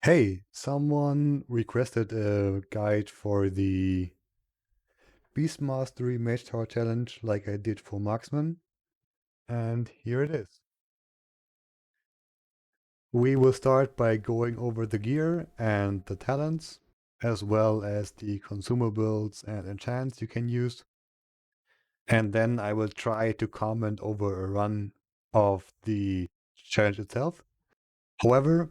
Hey, someone requested a guide for the Beast Mastery Mage Tower Challenge like I did for Marksman, and here it is. We will start by going over the gear and the talents, as well as the consumables and enchants you can use, and then I will try to comment over a run of the challenge itself. However,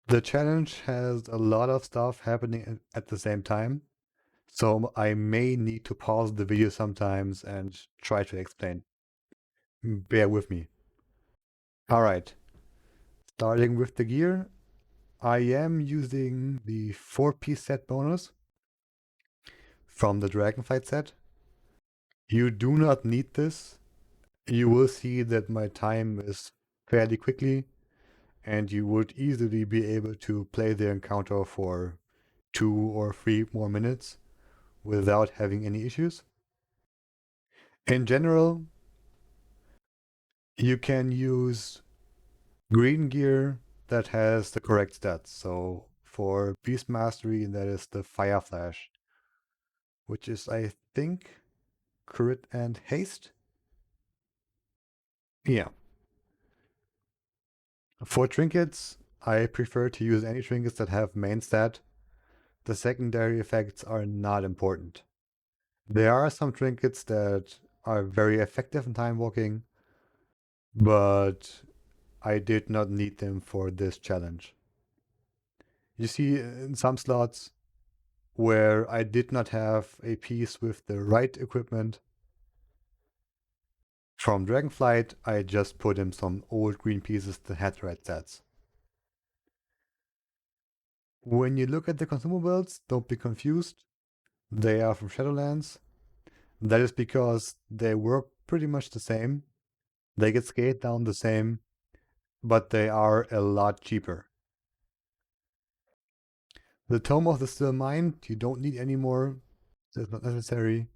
the challenge has a lot of stuff happening at the same time. So I may need to pause the video sometimes and try to explain. Bear with me. Alright, starting with the gear, I am using the 4-piece set bonus from the Dragonflight set. You do not need this. You will see that my time is fairly quickly, and you would easily be able to play the encounter for 2 or 3 more minutes without having any issues. In general, you can use green gear that has the correct stats. So for Beast Mastery, that is the Fire Flash, which is, I think, crit and haste. Yeah. For trinkets, I prefer to use any trinkets that have main stat. The secondary effects are not important. There are some trinkets that are very effective in time walking, but I did not need them for this challenge. You see, in some slots, where I did not have a piece with the right equipment. From Dragonflight, I just put in some old green pieces that had the right stats. When you look at the consumables, don't be confused. They are from Shadowlands. That is because they work pretty much the same. They get scaled down the same, but they are a lot cheaper. The Tome of the Still Mind, you don't need anymore. That's not necessary.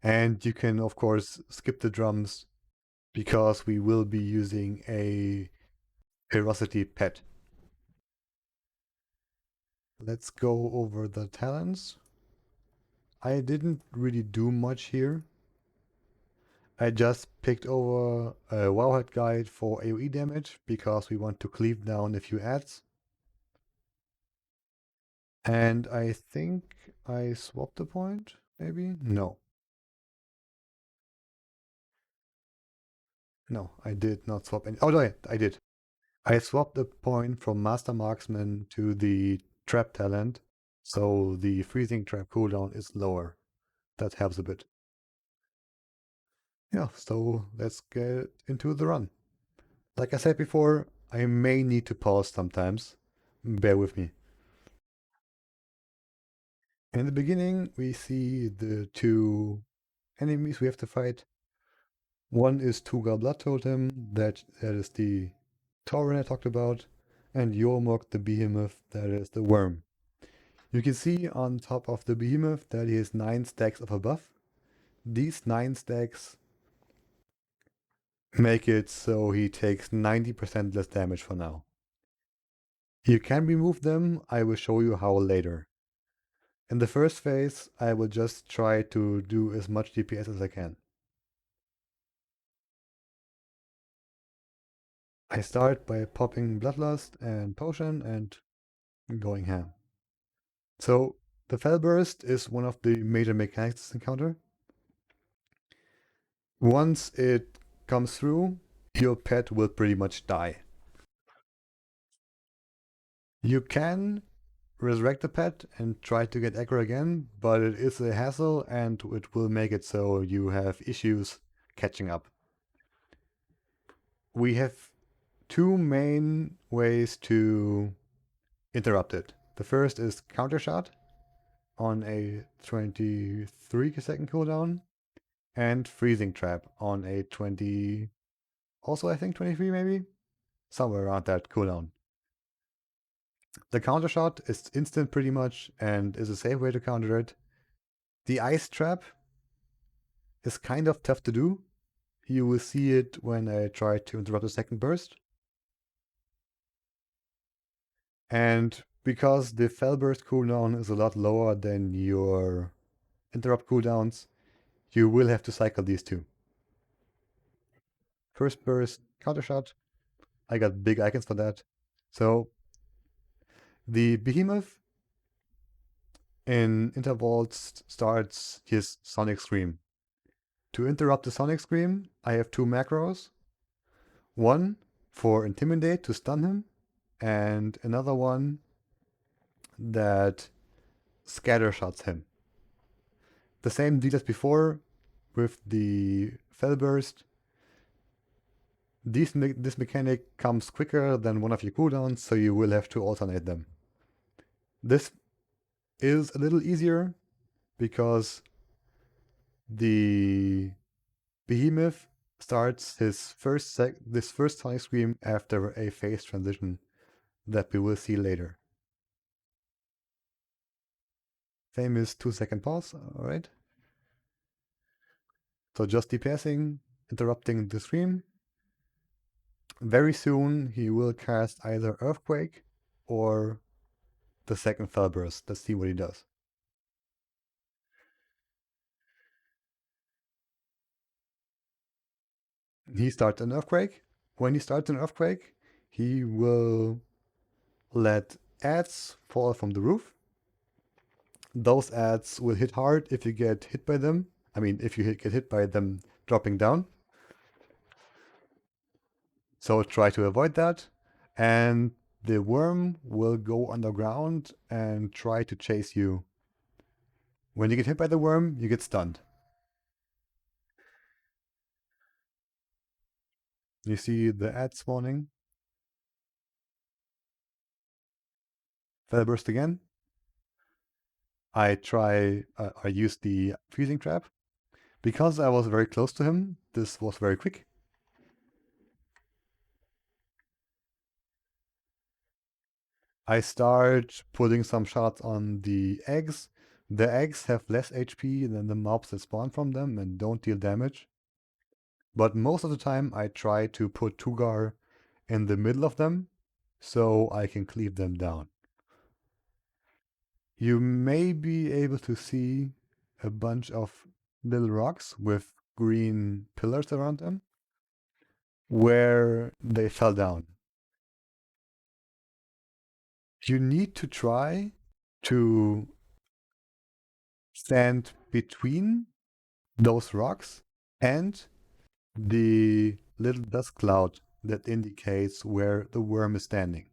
And you can, of course, skip the drums because we will be using a Ferocity pet. Let's go over the talents. I didn't really do much here. I just picked over a Wowhead guide for AoE damage because we want to cleave down a few adds. And I think I swapped the point, maybe? No. No, I did not swap any. Oh, no, I did. I swapped the point from Master Marksman to the Trap talent, so the freezing trap cooldown is lower. That helps a bit. Yeah, so let's get into the run. Like I said before, I may need to pause sometimes. Bear with me. In the beginning, we see the two enemies we have to fight. One is Tuga Blood Totem, that is the Tauren I talked about, and Jormog the Behemoth, that is the Worm. You can see on top of the Behemoth that he has 9 stacks of a buff. These 9 stacks make it so he takes 90% less damage for now. You can remove them, I will show you how later. In the first phase, I will just try to do as much DPS as I can. I start by popping Bloodlust and Potion and going ham. So, the Fell Burst is one of the major mechanics of this encounter. Once it comes through, your pet will pretty much die. You can resurrect the pet and try to get aggro again, but it is a hassle and it will make it so you have issues catching up. We have 2 main ways to interrupt it. The first is Counter Shot on a 23-second cooldown, and Freezing Trap on a 20, also I think 23 maybe? Somewhere around that cooldown. The Counter Shot is instant pretty much and is a safe way to counter it. The Ice Trap is kind of tough to do. You will see it when I try to interrupt the second burst. And because the fell burst cooldown is a lot lower than your interrupt cooldowns, you will have to cycle these two. First burst, counter shot. I got big icons for that. So the behemoth in intervals starts his sonic scream. To interrupt the sonic scream, I have two macros. One for intimidate to stun him, and another one that scatter shots him. The same deal as before with the fell burst. This mechanic comes quicker than one of your cooldowns, so you will have to alternate them. This is a little easier because the behemoth starts this first sonic scream after a phase transition that we will see later. Famous 2-second pause, alright. So just DPSing, interrupting the scream. Very soon he will cast either Earthquake or the second Fell Burst. Let's see what he does. He starts an Earthquake. When he starts an Earthquake, he will let adds fall from the roof. Those adds will hit hard if you get hit by them. I mean, if you get hit by them dropping down. So try to avoid that. And the worm will go underground and try to chase you. When you get hit by the worm, you get stunned. You see the ad spawning. Fell burst again. I use the freezing trap. Because I was very close to him, this was very quick. I start putting some shots on the eggs. The eggs have less HP than the mobs that spawn from them and don't deal damage. But most of the time I try to put Tugar in the middle of them so I can cleave them down. You may be able to see a bunch of little rocks with green pillars around them where they fell down. You need to try to stand between those rocks and the little dust cloud that indicates where the worm is standing.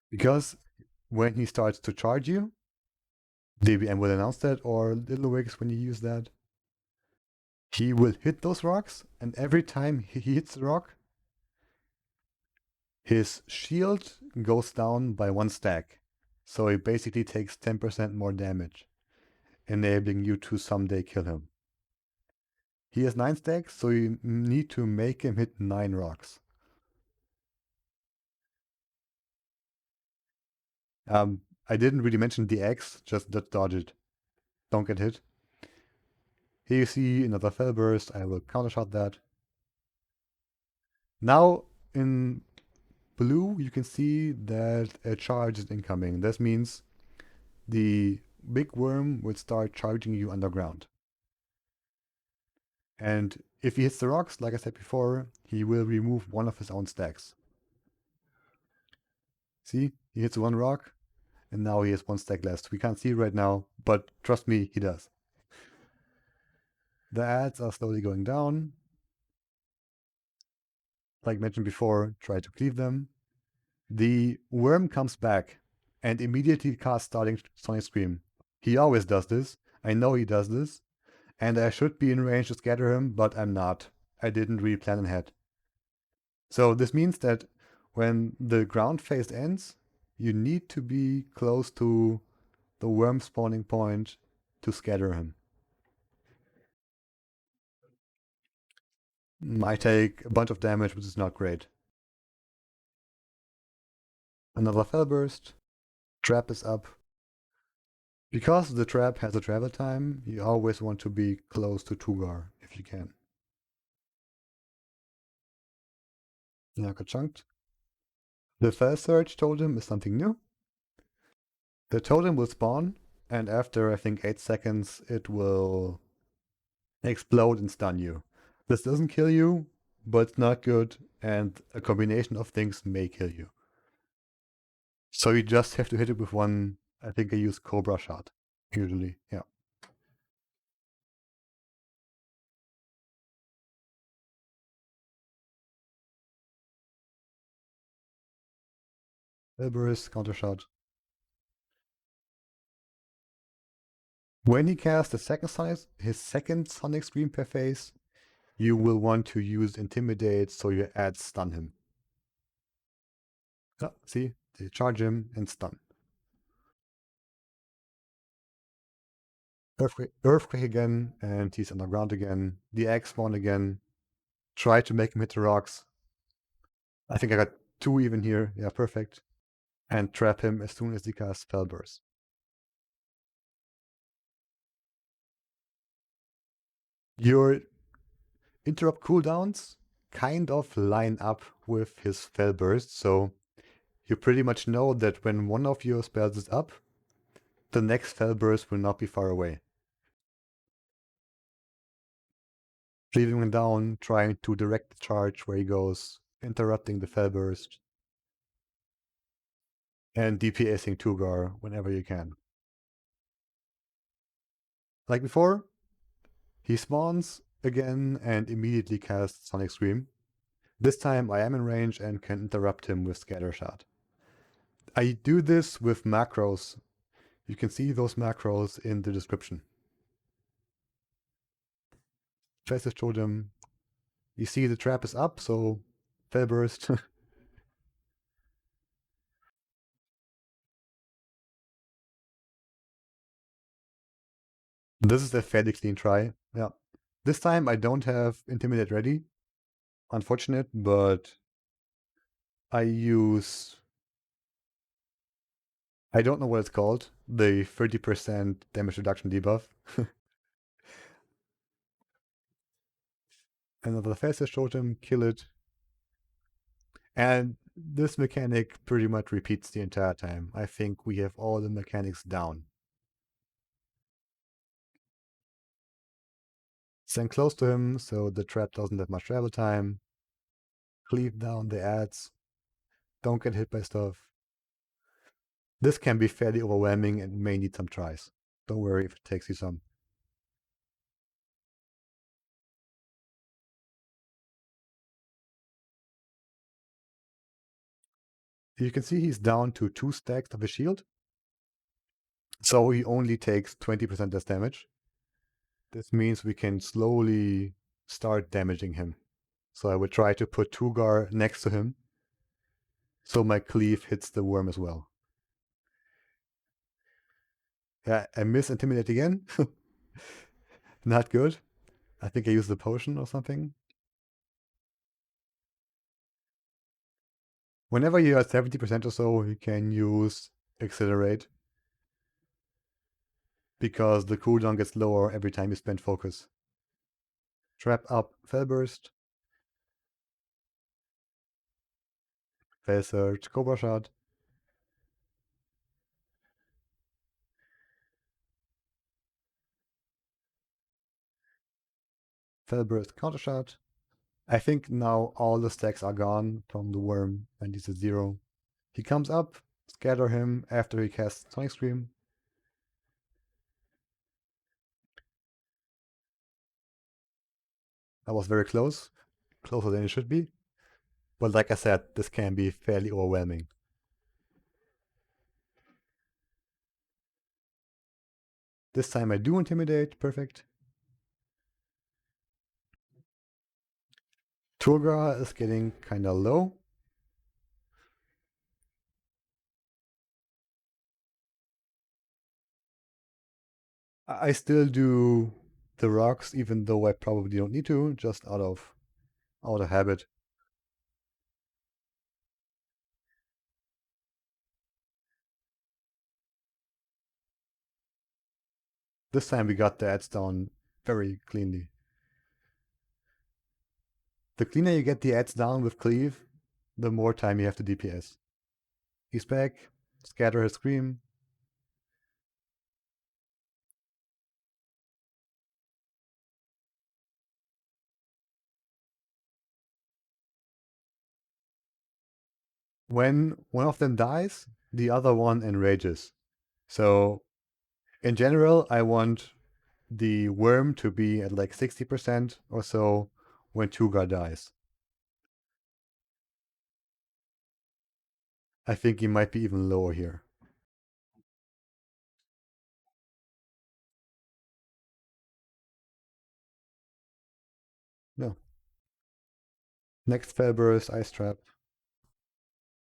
Because when he starts to charge you, DBM will announce that, or Little Wigs when you use that, he will hit those rocks, and every time he hits the rock, his shield goes down by 1 stack. So he basically takes 10% more damage, enabling you to someday kill him. He has 9 stacks, so you need to make him hit 9 rocks. I didn't really mention the X, just dodge it. Don't get hit. Here you see another Fell Burst. I will countershot that. Now in blue, you can see that a charge is incoming. This means the big worm will start charging you underground. And if he hits the rocks, like I said before, he will remove one of his own stacks. See, he hits one rock, and now he has 1 stack left. We can't see it right now, but trust me, he does. The ads are slowly going down. Like mentioned before, try to cleave them. The worm comes back and immediately casts starting Sonic Scream. He always does this. I know he does this. And I should be in range to scatter him, but I'm not. I didn't really plan ahead. So this means that when the ground phase ends, you need to be close to the worm spawning point to scatter him. Might take a bunch of damage, which is not great. Another Fell Burst. Trap is up. Because the trap has a travel time, you always want to be close to Tugar if you can. Now got chunked. The first search totem is something new. The totem will spawn, and after I think 8 seconds, it will explode and stun you. This doesn't kill you, but it's not good, and a combination of things may kill you. So you just have to hit it with one. I think I use Cobra Shot, usually, yeah. Burst, counter shot. When he casts his second Sonic Scream per phase, you will want to use Intimidate so your ads stun him. Oh, see? They charge him and stun. Earthquake again, and he's underground again. The egg spawn again. Try to make him hit the rocks. I think I got 2 even here. Yeah, perfect. And trap him as soon as he casts Spellburst. Your interrupt cooldowns kind of line up with his Spellburst, so you pretty much know that when one of your spells is up, the next Spellburst will not be far away. Leaving him down, trying to direct the charge where he goes, interrupting the Spellburst, and DPSing Tugar whenever you can. Like before, he spawns again and immediately casts Sonic Scream. This time I am in range and can interrupt him with Scatter Shot. I do this with macros. You can see those macros in the description. Fastest totem. You see the trap is up, so Fell Burst. This is a fairly clean try. Yeah. This time I don't have Intimidate ready. Unfortunate, but I use... I don't know what it's called. The 30% damage reduction debuff. Another fastest totem, kill it. And this mechanic pretty much repeats the entire time. I think we have all the mechanics down. Stand close to him so the trap doesn't have much travel time. Cleave down the ads. Don't get hit by stuff. This can be fairly overwhelming and may need some tries. Don't worry if it takes you some. You can see he's down to 2 stacks of a shield. So he only takes 20% less damage. This means we can slowly start damaging him. So I would try to put Tugar next to him, so my cleave hits the worm as well. Yeah, I miss Intimidate again. Not good. I think I used the potion or something. Whenever you're at 70% or so, you can use Accelerate, because the cooldown gets lower every time you spend focus. Trap up, Fell Burst, Fell Surge, Cobra Shot. Fell Burst, Counter Shot. I think now all the stacks are gone from the worm and he's at 0. He comes up, scatter him after he casts Sonic Scream. That was very close. Closer than it should be. But like I said, this can be fairly overwhelming. This time I do Intimidate, perfect. Turgra is getting kinda low. I still do the rocks, even though I probably don't need to, just out of habit. This time we got the ads down very cleanly. The cleaner you get the ads down with cleave, the more time you have to DPS. He's back. Scatter his scream. When one of them dies, the other one enrages. So in general, I want the worm to be at like 60% or so when Tuga dies. I think he might be even lower here. No. Next Fell Burst, Ice Trap.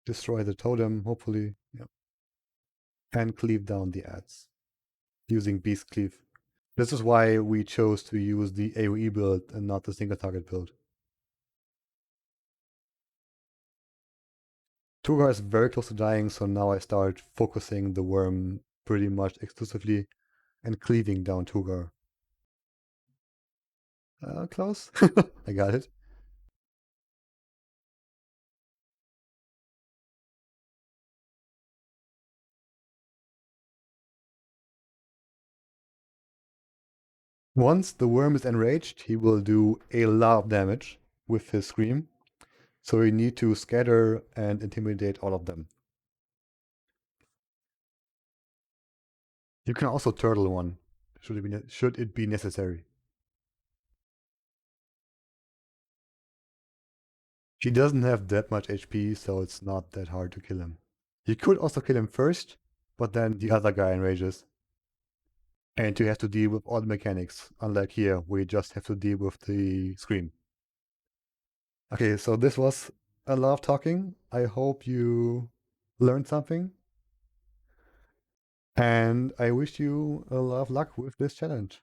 Destroy the totem, hopefully. Yep. And cleave down the ads using Beast Cleave. This is why we chose to use the AoE build and not the single target build. Tugar is very close to dying, so now I start focusing the worm pretty much exclusively and cleaving down Tugar. Close. I got it. Once the worm is enraged, he will do a lot of damage with his scream. So you need to scatter and intimidate all of them. You can also turtle one, should it be necessary. He doesn't have that much HP, so it's not that hard to kill him. You could also kill him first, but then the other guy enrages. And you have to deal with all the mechanics, unlike here, where you just have to deal with the scream. Okay, so this was a lot of talking. I hope you learned something. And I wish you a lot of luck with this challenge.